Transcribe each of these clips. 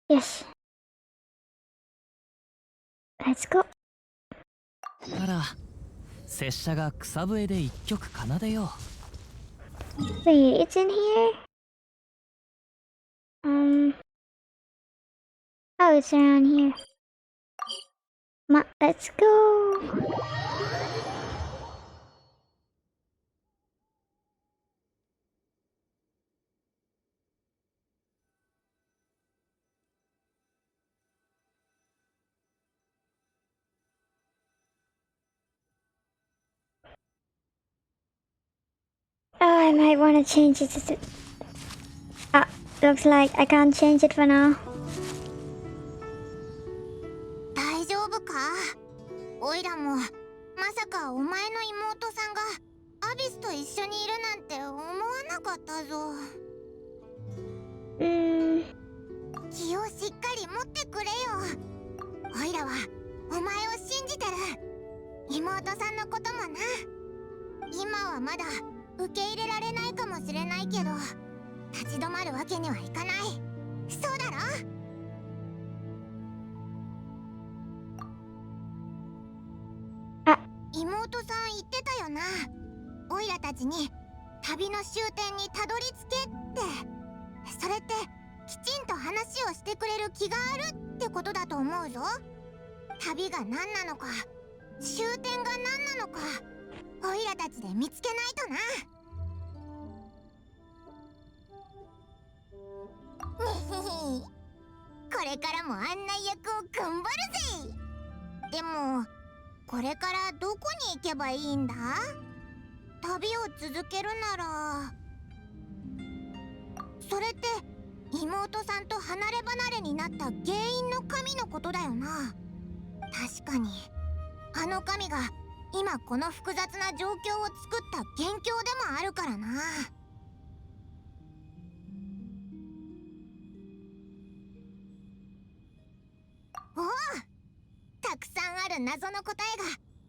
よし。Let's go. なら拙者が草笛で一曲奏でよう。 Wait, it's in here? Oh, it's around here. Let's go. Oh, I might want to change it to... Ah, looks like I can't change it for now. 大丈夫か？おいらもまさかお前の妹さんがアビスと一緒にいるなんて思わなかったぞ。気をしっかり持ってくれよ。おいらはお前を信じてる。妹さんのこともな。今はまだ受け入れられないかもしれないけど、立ち止まるわけにはいかない。そうだろ？妹さん言ってたよな。オイラたちに旅の終点にたどり着けって。それってきちんと話をしてくれる気があるってことだと思うぞ。旅が何なのか、終点が何なのか、オイラたちで見つけないとな。ねへへ、これからも案内役を頑張るぜ。でもこれからどこに行けばいいんだ？旅を続けるなら、それって妹さんと離れ離れになった原因の神のことだよな。確かにあの神が今この複雑な状況を作った元凶でもあるからな。おお、たくさんある謎の答えが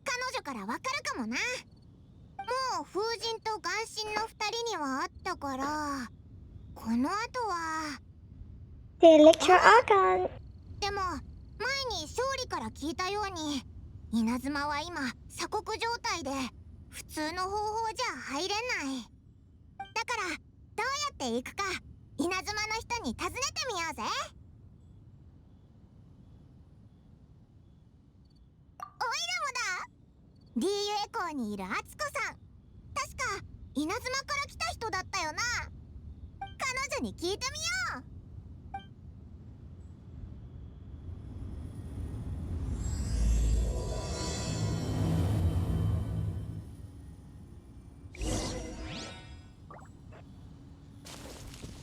彼女からわかるかもな。もう風神と眼神の2人にはあったから、この後は The Electro Archon. でも前に勝利から聞いたように、稲妻は今鎖国状態で普通の方法じゃ入れない。だからどうやって行くか稲妻の人に尋ねてみようぜ。おいらもだ。 DU エコーにいるアツコさん、確か稲妻から来た人だったよな。彼女に聞いてみよう。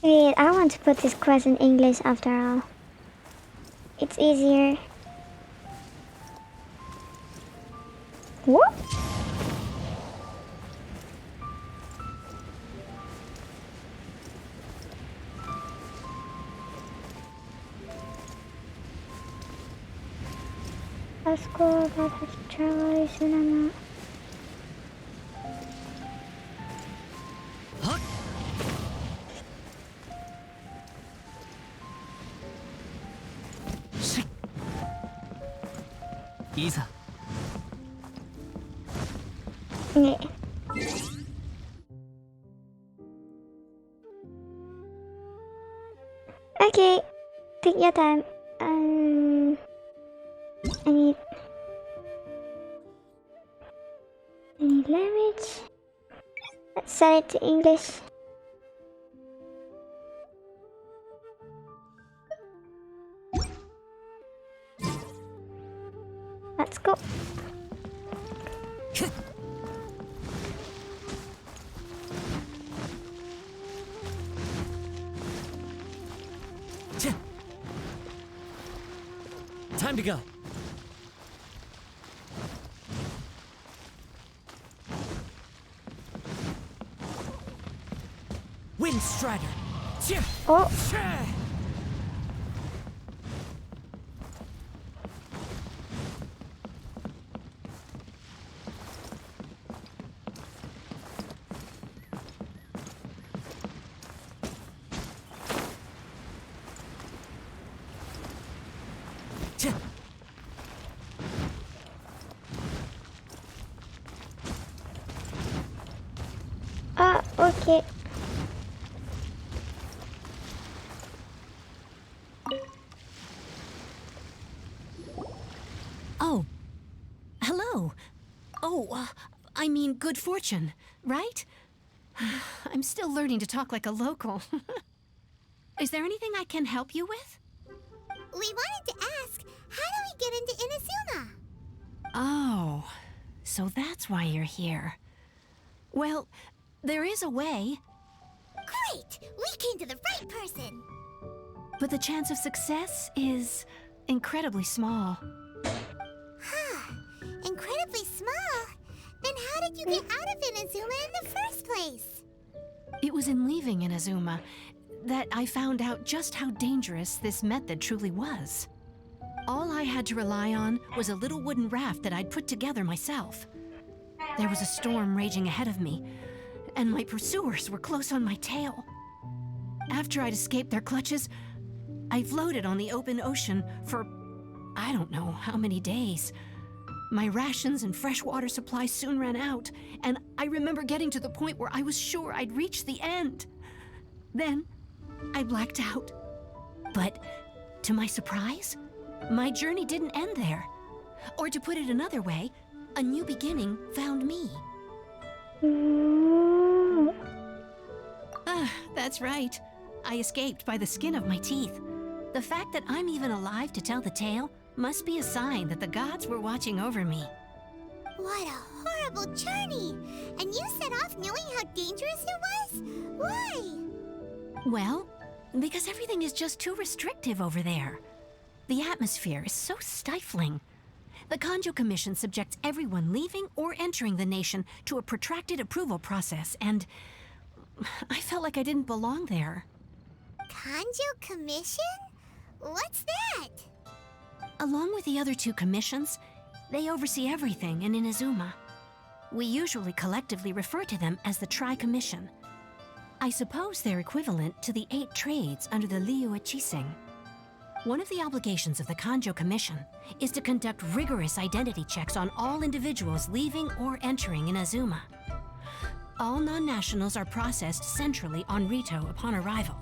Wait, I want to put this quest in English after all. It's easier. What? Let's go about his travel cinema. Isa. Yeah. Okay, take your time. I need language. Let's set it to English. Let's go. Time to go. Wind Strider. Oh. Okay. Oh, hello. Oh, I mean good fortune, right? I'm still learning to talk like a local. Is there anything I can help you with? We wanted to ask, how do we get into Inazuma? Oh, so that's why you're here. Well, there is a way, Great! We came to the right person! but the chance of success is incredibly small. Incredibly small. Then how did you get out of Inazuma in the first place? It was in leaving Inazuma that I found out just how dangerous this method truly was. All I had to rely on was a little wooden raft that I'd put together myself. There was a storm raging ahead of me, and my pursuers were close on my tail. After I'd escaped their clutches, I floated on the open ocean for I don't know how many days. My rations and freshwater supplies soon ran out, and I remember getting to the point where I was sure I'd reached the end. Then, I blacked out. But, to my surprise, my journey didn't end there. Or to put it another way, a new beginning found me. That's right. I escaped by the skin of my teeth. The fact that I'm even alive to tell the tale must be a sign that the gods were watching over me. What a horrible journey! And you set off knowing how dangerous it was? Why? Well, because everything is just too restrictive over there. The atmosphere is so stifling. The Kanjo Commission subjects everyone leaving or entering the nation to a protracted approval process, and I felt like I didn't belong there. Kanjo Commission? What's that? Along with the other two commissions, they oversee everything in Inazuma. We usually collectively refer to them as the Tri-Commission. I suppose they're equivalent to the 8 trades under the Liyue Chising. One of the obligations of the Kanjo Commission is to conduct rigorous identity checks on all individuals leaving or entering Inazuma. All non-nationals are processed centrally on Rito upon arrival.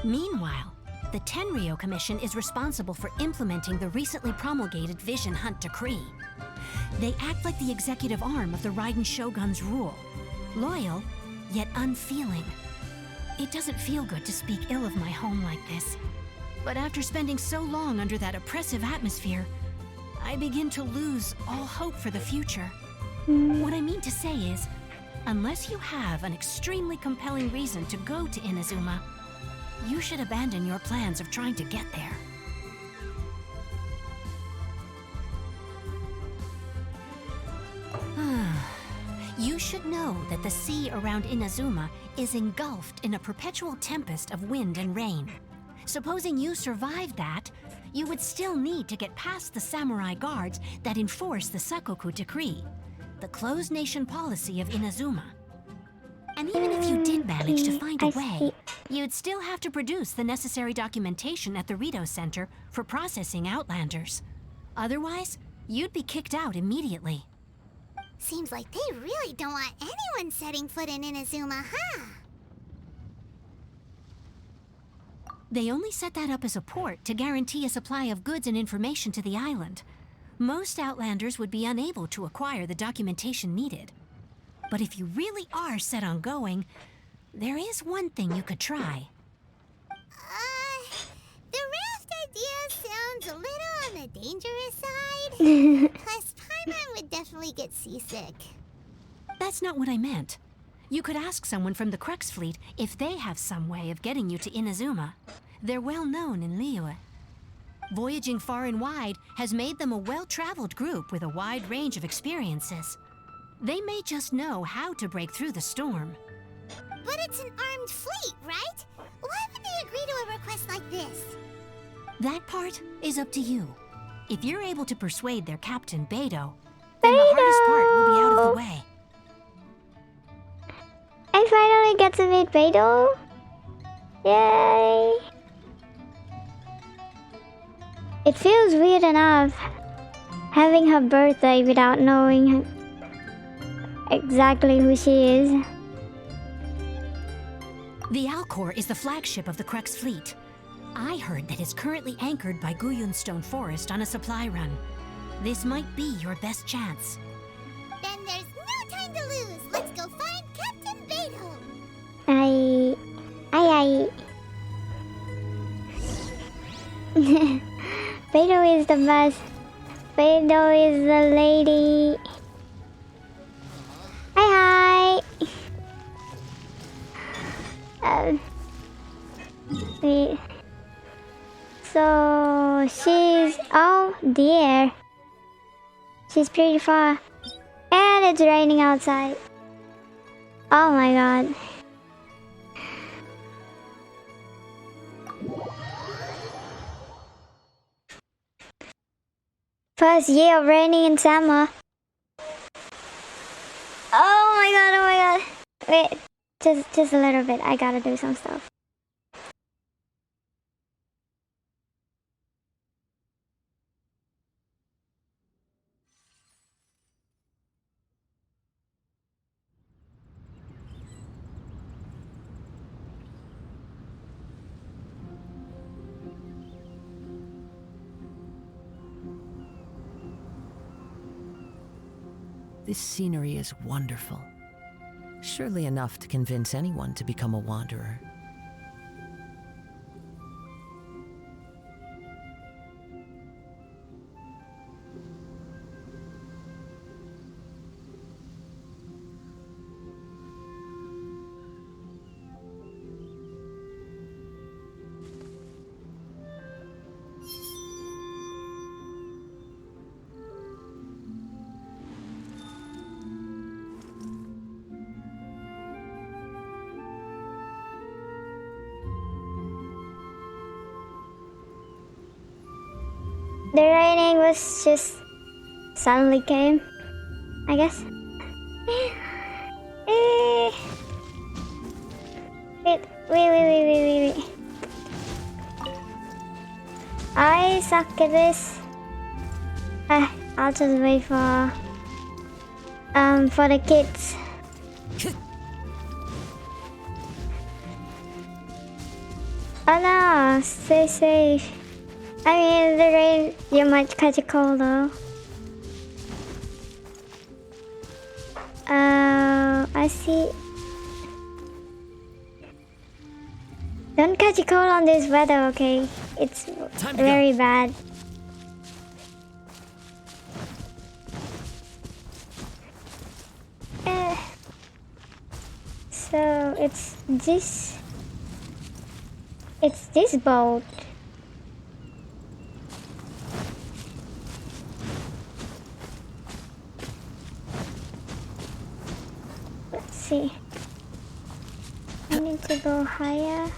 Meanwhile, the Tenryo Commission is responsible for implementing the recently promulgated Vision Hunt Decree. They act like the executive arm of the Raiden Shogun's rule, loyal, yet unfeeling. It doesn't feel good to speak ill of my home like this, but after spending so long under that oppressive atmosphere, I begin to lose all hope for the future. What I mean to say is, unless you have an extremely compelling reason to go to Inazuma, you should abandon your plans of trying to get there. You should know that the sea around Inazuma is engulfed in a perpetual tempest of wind and rain. Supposing you survived that, you would still need to get past the samurai guards that enforce the Sakoku Decree, the closed nation policy of Inazuma. And even if you did manage to find a way, you'd still have to produce the necessary documentation at the Rito Center for processing Outlanders. Otherwise, you'd be kicked out immediately. Seems like they really don't want anyone setting foot in Inazuma, huh? They only set that up as a port to guarantee a supply of goods and information to the island. Most Outlanders would be unable to acquire the documentation needed. But if you really are set on going, there is one thing you could try. The raft idea sounds a little on the dangerous side. Plus, Paimon would definitely get seasick. That's not what I meant. You could ask someone from the Crux Fleet if they have some way of getting you to Inazuma. They're well known in Liyue. Voyaging far and wide has made them a well-traveled group with a wide range of experiences. They may just know how to break through the storm. But it's an armed fleet, right? Why would they agree to a request like this? That part is up to you. If you're able to persuade their captain, Beidou, then the hardest part will be out of the way. I finally get to meet Beidou. Yay! It feels weird enough having her birthday without knowing exactly who she is. The Alcor is the flagship of the Crux fleet. I heard that it's currently anchored by Guyunstone Forest on a supply run. This might be your best chance. Then there's no time to lose. Let's go find Captain Beto. I. Beto is the best. Beto is the lady. Hi. Wait. So she's, oh dear, she's pretty far, and it's raining outside. Oh my god. First year of raining in summer. Oh my god, oh my god. Wait, just a little bit. I gotta do some stuff. This scenery is wonderful. Surely enough to convince anyone to become a wanderer. The raining was just suddenly came, I guess. Wait. I suck at this. I'll just wait for the kids. Oh no, stay safe. I mean, the rain, you might catch a cold though. I see. Don't catch a cold on this weather, okay? It's very bad. So it's this boat. Let's see. I need to go higher.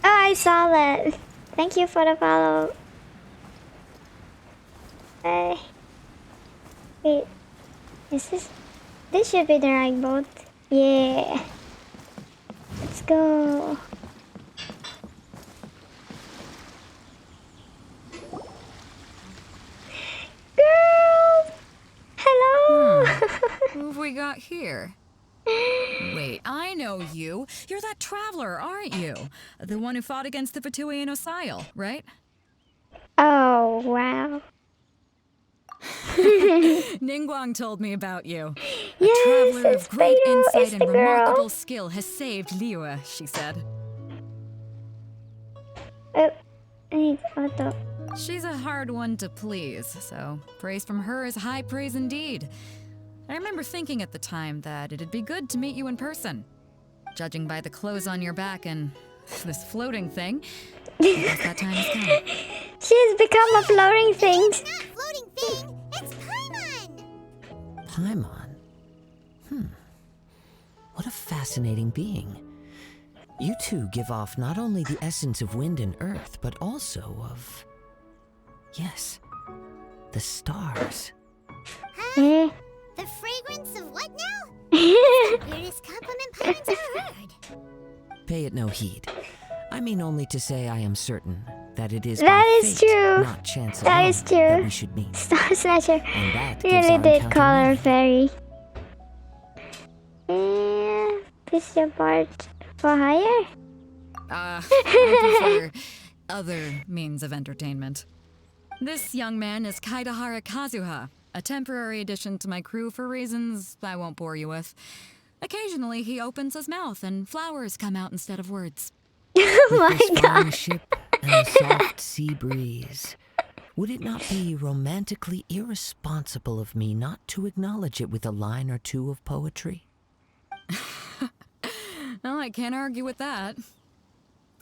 Oh, I saw that. Thank you for the follow. Wait, is this should be the right boat. Yeah. Let's go. Girl! Hello! Who have we got here? Wait, I know you. You're that traveler, aren't you? The one who fought against the Fatui and Osile, right? Oh, wow. Ningguang told me about you. A Yes, traveler it's of great Beidou, insight it's and the girl. remarkable skill has saved Liyue, she said. Oh, I need auto. She's a hard one to please, so praise from her is high praise indeed. I remember thinking at the time that it'd be good to meet you in person. Judging by the clothes on your back and this floating thing, I guess that time has come. She's become a floating thing. It's not floating thing, it's Paimon! Paimon? What a fascinating being. You two give off not only the essence of wind and earth, but also of... Yes, The stars. Eh? The fragrance of what now? The weirdest compliment pirates ever heard. Pay it no heed. I mean only to say I am certain that it is That by is fate, true. not chance That alone, is true. that we should meet. Star Snatcher And that gives really our did encounter call her meaning. fairy. This your part for hire? I prefer other means of entertainment. This young man is Kaidahara Kazuha, a temporary addition to my crew for reasons I won't bore you with. Occasionally, he opens his mouth and flowers come out instead of words. Oh With my this flying god. ship and the soft sea breeze, would it not be romantically irresponsible of me not to acknowledge it with a line or two of poetry? Well, I can't argue with that.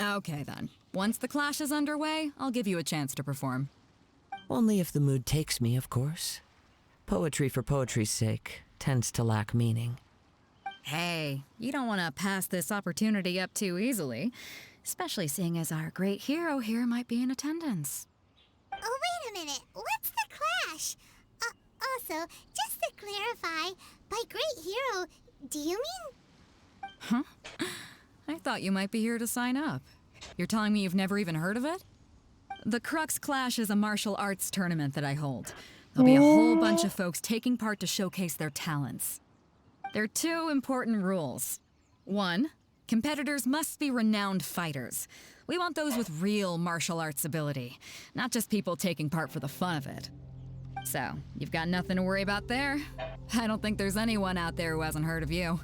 Okay then. Once the clash is underway, I'll give you a chance to perform. Only if the mood takes me, of course. Poetry for poetry's sake tends to lack meaning. Hey, you don't want to pass this opportunity up too easily, especially seeing as our great hero here might be in attendance. Oh, wait a minute. What's the clash? Also, just to clarify, by great hero, do you mean? I thought you might be here to sign up. You're telling me you've never even heard of it? The Crux Clash is a martial arts tournament that I hold. There'll be a whole bunch of folks taking part to showcase their talents. There are two important rules. One, competitors must be renowned fighters. We want those with real martial arts ability, not just people taking part for the fun of it. So, you've got nothing to worry about there. I don't think there's anyone out there who hasn't heard of you.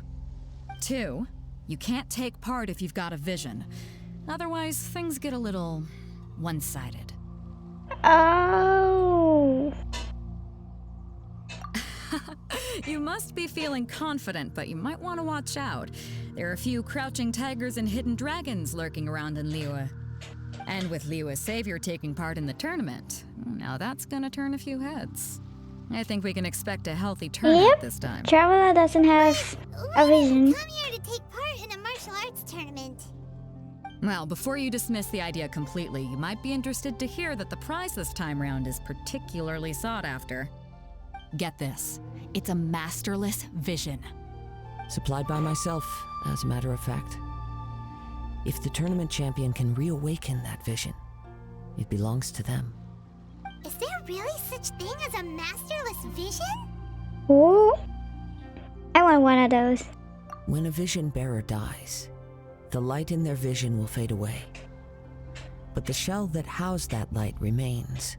Two, you can't take part if you've got a vision. Otherwise, things get a little one-sided. Oh. You must be feeling confident, but you might want to watch out. There are a few crouching tigers and hidden dragons lurking around in Liyue. And with Liyue's savior taking part in the tournament, now that's gonna turn a few heads. I think we can expect a healthy turnout Yep. this time. Traveler doesn't have a vision. Come here to take part in a martial arts tournament. Well, before you dismiss the idea completely, you might be interested to hear that the prize this time round is particularly sought after. Get this, it's a masterless vision. Supplied by myself, as a matter of fact. If the tournament champion can reawaken that vision, it belongs to them. Is there really such thing as a masterless vision? Ooh. I want one of those. When a vision bearer dies, the light in their vision will fade away. But the shell that housed that light remains.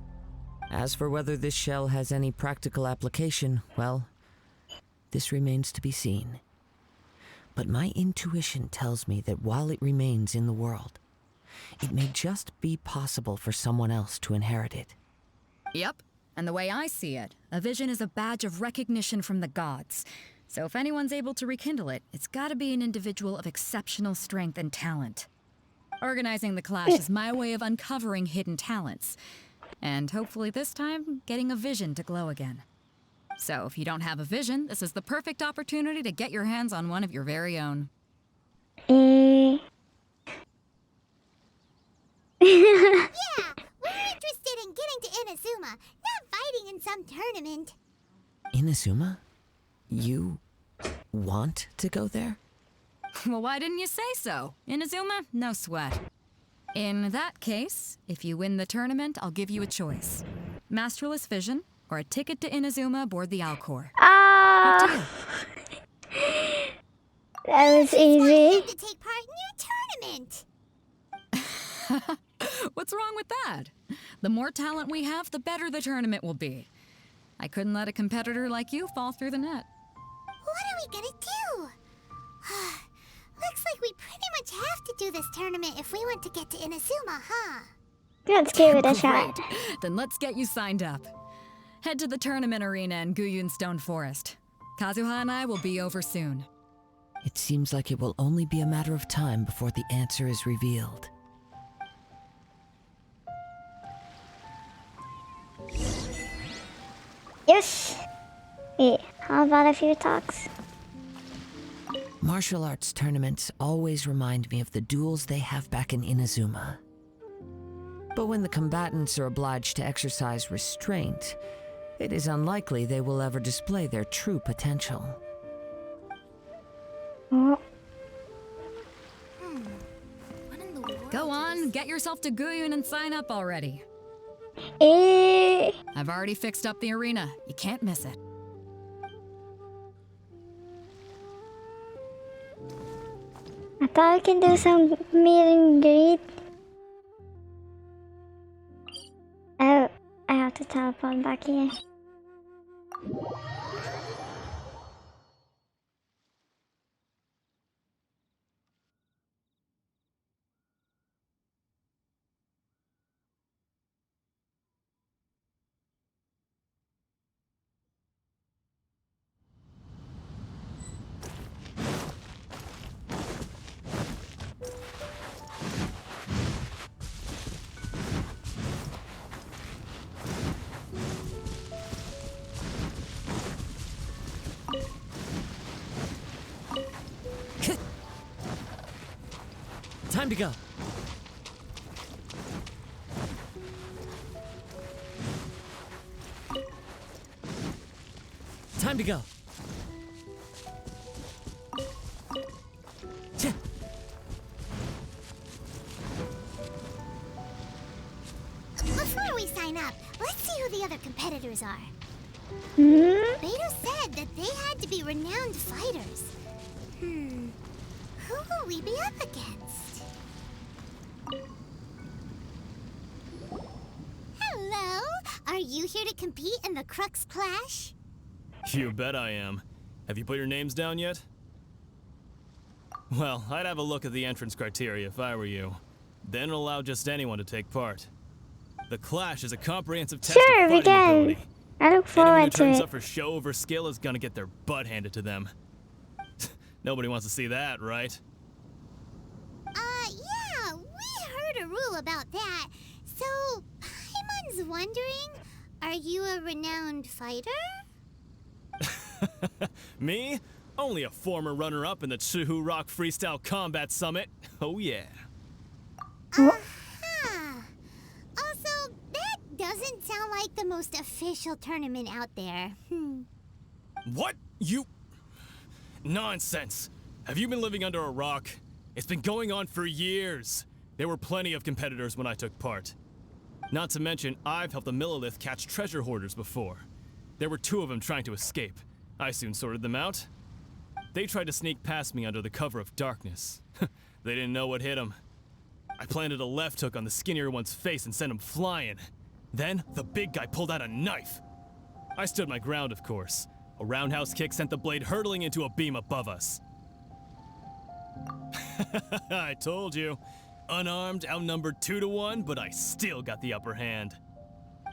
As for whether this shell has any practical application, well, this remains to be seen. But my intuition tells me that while it remains in the world, it may just be possible for someone else to inherit it. Yep, and the way I see it, a vision is a badge of recognition from the gods. So if anyone's able to rekindle it, it's gotta be an individual of exceptional strength and talent. Organizing the clash is my way of uncovering hidden talents. And hopefully this time, getting a vision to glow again. So if you don't have a vision, this is the perfect opportunity to get your hands on one of your very own. Eh. Yeah, we're interested in getting to Inazuma, not fighting in some tournament. Inazuma? You want to go there? Well, why didn't you say so? Inazuma? No sweat. In that case, if you win the tournament, I'll give you a choice. Masterless Vision, or a ticket to Inazuma aboard the Alcor. Ah. That was easy. To take part in your tournament. What's wrong with that? The more talent we have, the better the tournament will be. I couldn't let a competitor like you fall through the net. What are we gonna do? Looks like we pretty much have to do this tournament if we want to get to Inazuma, huh? Let's give it a shot. Great. Then let's get you signed up. Head to the tournament arena in Guyun Stone Forest. Kazuha and I will be over soon. It seems like it will only be a matter of time before the answer is revealed. Yes. Wait, how about a few talks? Martial arts tournaments always remind me of the duels they have back in Inazuma. But when the combatants are obliged to exercise restraint, it is unlikely they will ever display their true potential. Oh. What in the world? Go on, get yourself to Guyun and sign up already. Eh. I've already fixed up the arena. You can't miss it. I thought we can do some meet and greet. Oh, I have to teleport back here. Time to go. Time to go. Tch. Before we sign up, let's see who the other competitors are. Hmm? Beto said that they had to be renowned fighters. Who will we be up against? Hello? Are you here to compete in the Crux Clash? You bet I am. Have you put your names down yet? Well, I'd have a look at the entrance criteria if I were you. Then allow just anyone to take part. The Clash is a comprehensive test Sure, of we fighting can. ability. I look Anyone who forward to turns it. up for show over skill is gonna get their butt handed to them. Nobody wants to see that, right? Yeah, we heard a rule about that. So, Paimon's wondering, are you a renowned fighter? Me? Only a former runner-up in the Chihu Rock Freestyle Combat Summit. Oh yeah. Uh-huh. Also, that doesn't sound like the most official tournament out there. What? You... Nonsense. Have you been living under a rock? It's been going on for years. There were plenty of competitors when I took part. Not to mention, I've helped the Millilith catch treasure hoarders before. There were 2 of them trying to escape. I soon sorted them out. They tried to sneak past me under the cover of darkness. They didn't know what hit them. I planted a left hook on the skinnier one's face and sent him flying. Then, the big guy pulled out a knife. I stood my ground, of course. A roundhouse kick sent the blade hurtling into a beam above us. I told you. Unarmed, outnumbered 2 to 1, but I still got the upper hand.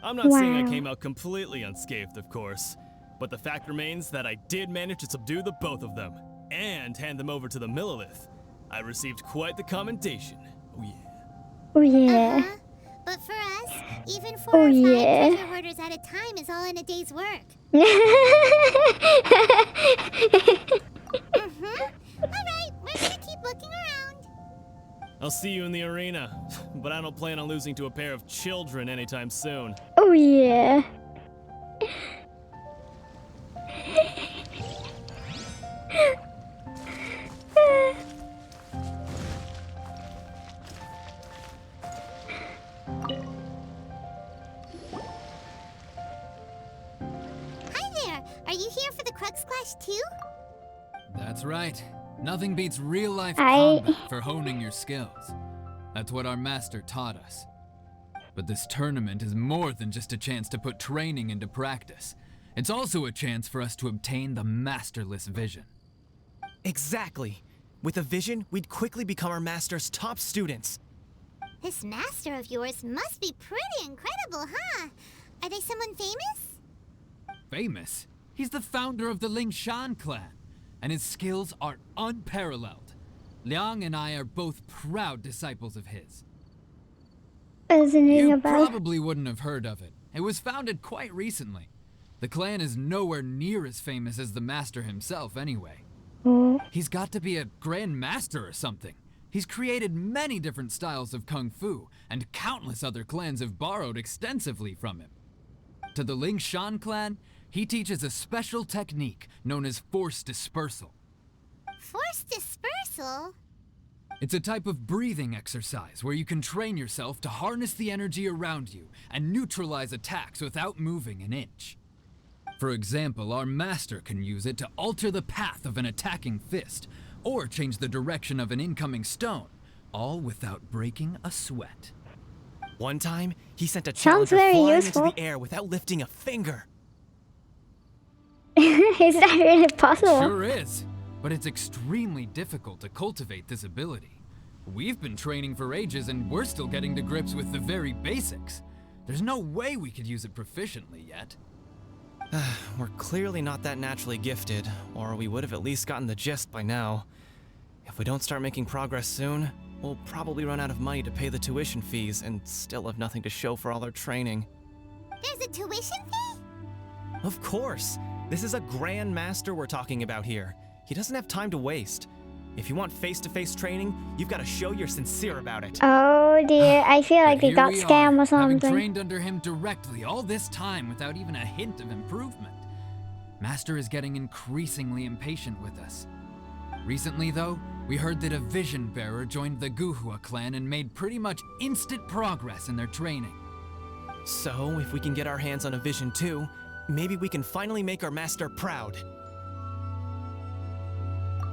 I'm not saying I Wow. came out completely unscathed, of course. But the fact remains that I did manage to subdue the both of them, and hand them over to the Millilith. I received quite the commendation. Oh yeah. Oh yeah. But for us, even 4 Oh, or 5 yeah. treasure hoarders at a time is all in a day's work. Alright, we're gonna keep looking around. I'll see you in the arena, but I don't plan on losing to a pair of children anytime soon. Oh yeah. Hi there, are you here for the Crux Clash too? That's right. Nothing beats real-life I- combat for honing your skills. That's what our master taught us. But this tournament is more than just a chance to put training into practice. It's also a chance for us to obtain the masterless vision. Exactly. With a vision, we'd quickly become our master's top students. This master of yours must be pretty incredible, huh? Are they someone famous? Famous? He's the founder of the Lingshan clan, and his skills are unparalleled. Liang and I are both proud disciples of his. Doesn't ring You a bell. probably wouldn't have heard of it. It was founded quite recently. The clan is nowhere near as famous as the master himself anyway. Oh. He's got to be a grand master or something. He's created many different styles of kung fu, and countless other clans have borrowed extensively from him. To the Ling Shan clan, he teaches a special technique known as force dispersal. Force dispersal? It's a type of breathing exercise where you can train yourself to harness the energy around you and neutralize attacks without moving an inch. For example, our master can use it to alter the path of an attacking fist, or change the direction of an incoming stone, all without breaking a sweat. One time, he sent a Sounds challenger very flying useful. into the air without lifting a finger. Is that really possible? Sure is, but it's extremely difficult to cultivate this ability. We've been training for ages and we're still getting to grips with the very basics. There's no way we could use it proficiently yet. We're clearly not that naturally gifted, or we would have at least gotten the gist by now. If we don't start making progress soon, we'll probably run out of money to pay the tuition fees and still have nothing to show for all our training. There's a tuition fee? Of course! This is a Grand Master we're talking about here. He doesn't have time to waste. If you want face-to-face training, you've got to show you're sincere about it. Oh dear, I feel like But they here got we scam are, or having something. trained under him directly all this time without even a hint of improvement. Master is getting increasingly impatient with us. Recently, though, we heard that a vision bearer joined the Guhua clan and made pretty much instant progress in their training. So, if we can get our hands on a vision too, maybe we can finally make our master proud.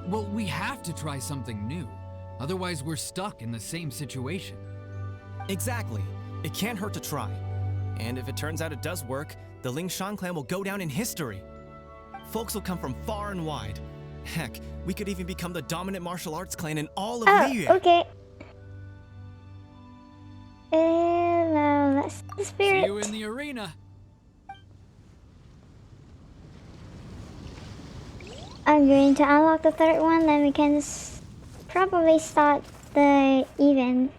Well, we have to try something new. Otherwise, we're stuck in the same situation. Exactly. It can't hurt to try. And if it turns out it does work, the Ling Shan clan will go down in history. Folks will come from far and wide. Heck, we could even become the dominant martial arts clan in all of Liyue. Oh, okay. That's the spirit. See you in the arena. I'm going to unlock the third one, then we can probably start the event.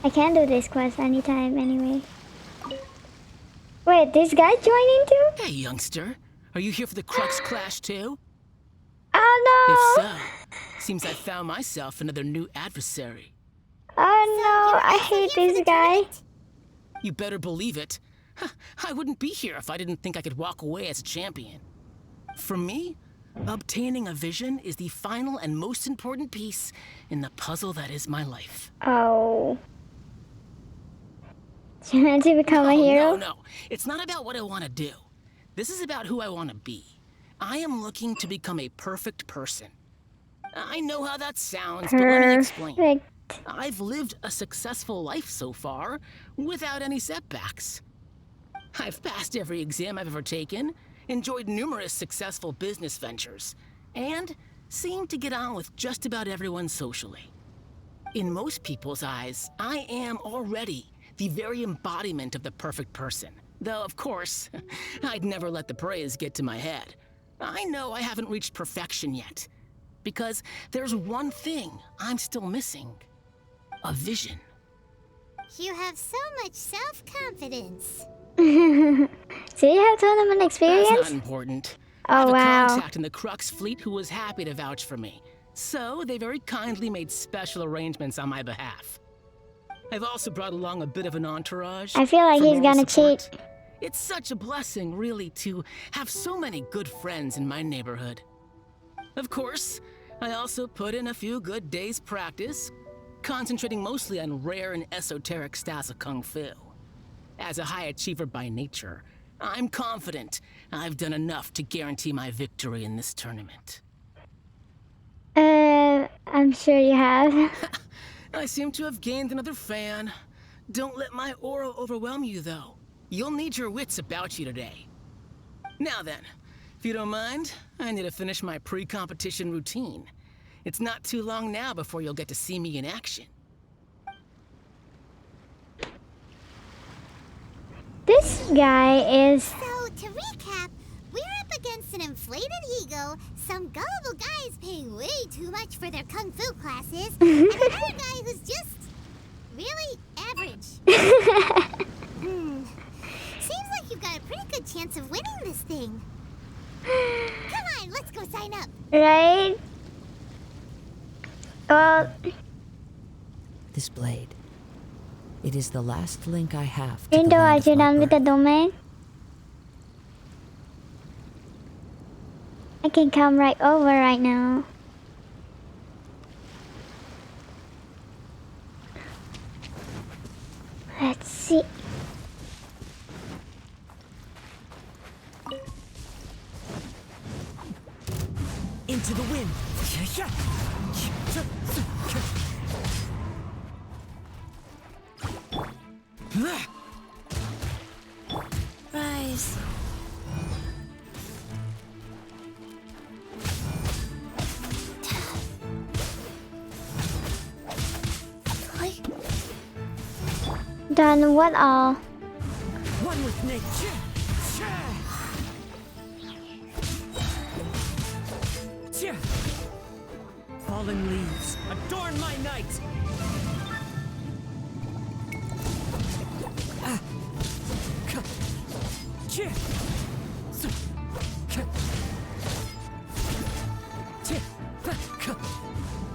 I can do this quest anytime anyway. Wait, this guy joining too? Hey, youngster. Are you here for the Crux Clash too? Oh If no! so, seems I found myself another new adversary. Oh no, I hate this guy. You better believe it. I wouldn't be here if I didn't think I could walk away as a champion. For me, obtaining a vision is the final and most important piece in the puzzle that is my life. Oh. You meant to become a hero? No. It's not about what I want to do. This is about who I want to be. I am looking to become a perfect person. I know how that sounds, but let me explain. Perfect. I've lived a successful life so far, without any setbacks. I've passed every exam I've ever taken, enjoyed numerous successful business ventures, and seemed to get on with just about everyone socially. In most people's eyes, I am already the very embodiment of the perfect person. Though, of course, I'd never let the praise get to my head. I know I haven't reached perfection yet, because there's one thing I'm still missing. A vision. You have so much self-confidence. So you have tournament That's experience? not important. I have Oh a wow. contact in the Crux fleet who was happy to vouch for me. So they very kindly made special arrangements on my behalf. I've also brought along a bit of an entourage. I feel like for he's moral gonna support. cheat. It's such a blessing, really, to have so many good friends in my neighborhood. Of course, I also put in a few good days' practice, concentrating mostly on rare and esoteric styles of Kung Fu. As a high achiever by nature, I'm confident I've done enough to guarantee my victory in this tournament. I'm sure you have. I seem to have gained another fan. Don't let my aura overwhelm you, though. You'll need your wits about you today. Now then, if you don't mind, I need to finish my pre-competition routine. It's not too long now before you'll get to see me in action. This guy is... So, to recap, we're up against an inflated ego, some gullible guys paying way too much for their kung fu classes, and another guy who's just really average. Seems like you've got a pretty good chance of winning this thing. Right? Well, This blade. It is the last link I have to the Indo, are land of you my done with the birth. domain? I can come right over right now. Let's see. Into the wind. Rise. Done what all? One with nature. Fallen leaves, adorn my night.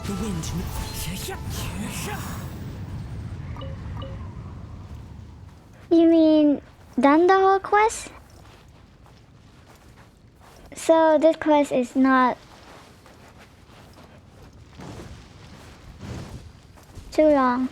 The wind. You mean done the whole quest? So this quest is not too long.